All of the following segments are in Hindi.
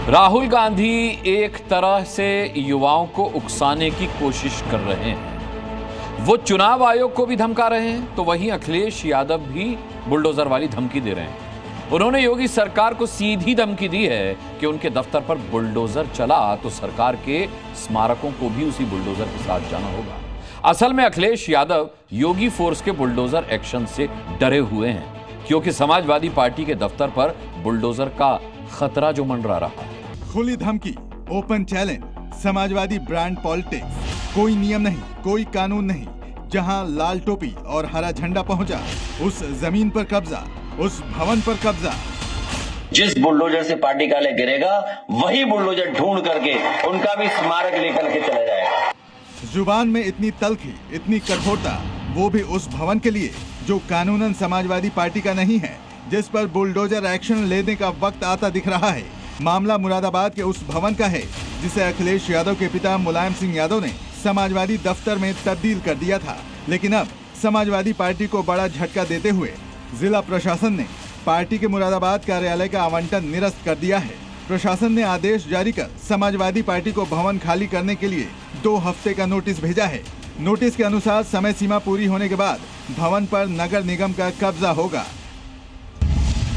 राहुल गांधी एक तरह से युवाओं को उकसाने की कोशिश कर रहे हैं। वो चुनाव आयोग को भी धमका रहे हैं, तो वहीं अखिलेश यादव भी बुलडोजर वाली धमकी दे रहे हैं। उन्होंने योगी सरकार को सीधी धमकी दी है कि उनके दफ्तर पर बुलडोजर चला तो सरकार के स्मारकों को भी उसी बुलडोजर के साथ जाना होगा। असल में अखिलेश यादव योगी फोर्स के बुलडोजर एक्शन से डरे हुए हैं, क्योंकि समाजवादी पार्टी के दफ्तर पर बुलडोजर का खतरा जो मंडरा रहा है। खुली धमकी, open challenge, Samajwadi brand politics, कोई नियम नहीं, कोई कानून नहीं। जहां लाल टोपी और हरा झंडा पहुंचा, उस जमीन पर कब्जा, उस भवन पर कब्जा। जिस बुलडोजर से पार्टी कार्यालय गिरेगा, वही बुलडोजर ढूंढ करके उनका भी स्मारक लेकर के चला जाएगा। जुबान में इतनी तल्खी, इतनी कठोरता, वो भी उस भवन के लिए जो कानूनन समाजवादी पार्टी का नहीं है, जिस पर बुलडोजर एक्शन लेने का वक्त आता दिख रहा है। मामला मुरादाबाद के उस भवन का है जिसे अखिलेश यादव के पिता मुलायम सिंह यादव ने समाजवादी दफ्तर में तब्दील कर दिया था। लेकिन अब समाजवादी पार्टी को बड़ा झटका देते हुए जिला प्रशासन ने पार्टी के मुरादाबाद कार्यालय का आवंटन निरस्त कर दिया है। प्रशासन ने आदेश जारी कर समाजवादी पार्टी को भवन खाली करने के लिए 2 हफ्ते का नोटिस भेजा है। नोटिस के अनुसार समय सीमा पूरी होने के बाद भवन पर नगर निगम का कब्जा होगा।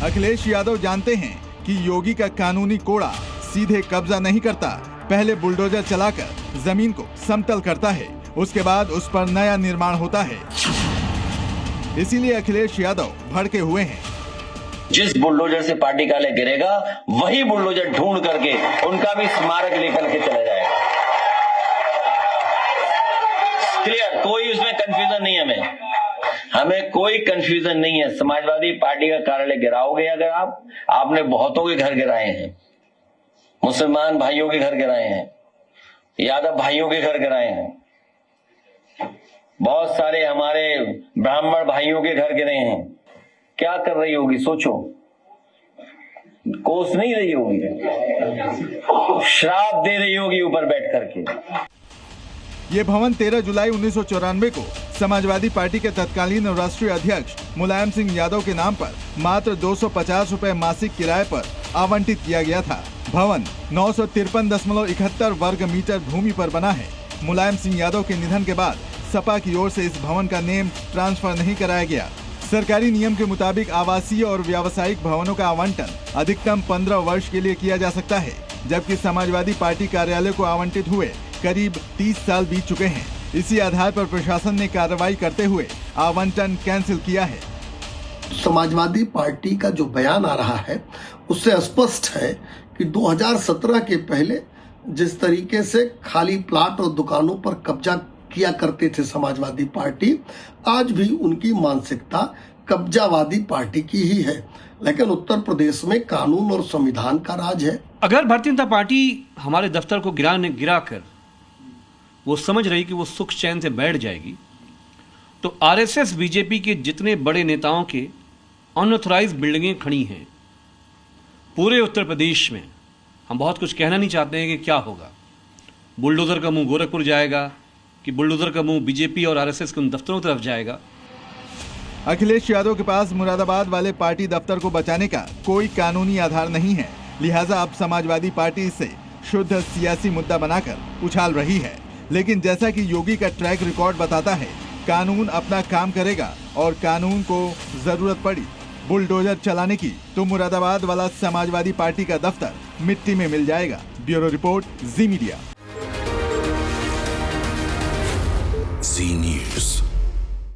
अखिलेश यादव जानते हैं कि योगी का कानूनी कोड़ा सीधे कब्जा नहीं करता, पहले बुलडोजर चलाकर जमीन को समतल करता है, उसके बाद उस पर नया निर्माण होता है। इसीलिए अखिलेश यादव भड़के हुए हैं। जिस बुलडोजर से पार्टी कार्यालय गिरेगा, वही बुलडोजर ढूंढ करके उनका भी स्मारक लेकर के चला जाएगा। क्लियर, कोई उसमें कंफ्यूजन नहीं है। हमें कोई कंफ्यूजन नहीं है। समाजवादी पार्टी का कार्यालय गिराओगे अगर आपने बहुतों के घर गिराए हैं, मुसलमान भाइयों के घर गिराए हैं, यादव भाइयों के घर गिराए हैं, बहुत सारे हमारे ब्राह्मण भाइयों के घर गिरे हैं। क्या कर रही होगी सोचो। कोस नहीं रही होगी, श्राप दे रही होगी ऊपर बैठ करके। ये भवन 13 जुलाई 1994 को समाजवादी पार्टी के तत्कालीन राष्ट्रीय अध्यक्ष मुलायम सिंह यादव के नाम पर मात्र 250 रुपए मासिक किराए पर आवंटित किया गया था। भवन 953.71 वर्ग मीटर भूमि पर बना है। मुलायम सिंह यादव के निधन के बाद सपा की ओर से इस भवन का नेम ट्रांसफर नहीं कराया गया। सरकारी नियम के मुताबिक आवासीय और व्यावसायिक भवनों का आवंटन अधिकतम 15 वर्ष के लिए किया जा सकता है, जबकि समाजवादी पार्टी कार्यालय को आवंटित हुए करीब 30 साल बीत चुके हैं। इसी आधार पर प्रशासन ने कार्रवाई करते हुए आवंटन कैंसिल किया है। समाजवादी पार्टी का जो बयान आ रहा है उससे स्पष्ट है कि 2017 के पहले जिस तरीके से खाली प्लाट और दुकानों पर कब्जा किया करते थे समाजवादी पार्टी, आज भी उनकी मानसिकता कब्जावादी पार्टी की ही है। लेकिन उत्तर प्रदेश में कानून और संविधान का राज है। अगर भारतीय जनता पार्टी हमारे दफ्तर को गिराकर वो समझ रही कि वो सुख चैन से बैठ जाएगी, तो आरएसएस बीजेपी के जितने बड़े नेताओं के अनऑथराइज बिल्डिंगें खड़ी हैं पूरे उत्तर प्रदेश में, हम बहुत कुछ कहना नहीं चाहते हैं कि क्या होगा। बुलडोजर का मुंह गोरखपुर जाएगा कि बुलडोजर का मुंह बीजेपी और आरएसएस के उन दफ्तरों की तरफ जाएगा। अखिलेश यादव के पास मुरादाबाद वाले पार्टी दफ्तर को बचाने का कोई कानूनी आधार नहीं है, लिहाजा अब समाजवादी पार्टी इसे शुद्ध सियासी मुद्दा बनाकर उछाल रही है। लेकिन जैसा कि योगी का ट्रैक रिकॉर्ड बताता है, कानून अपना काम करेगा और कानून को जरूरत पड़ी बुलडोजर चलाने की तो मुरादाबाद वाला समाजवादी पार्टी का दफ्तर मिट्टी में मिल जाएगा। ब्यूरो रिपोर्ट, जी मीडिया। जी न्यूज़।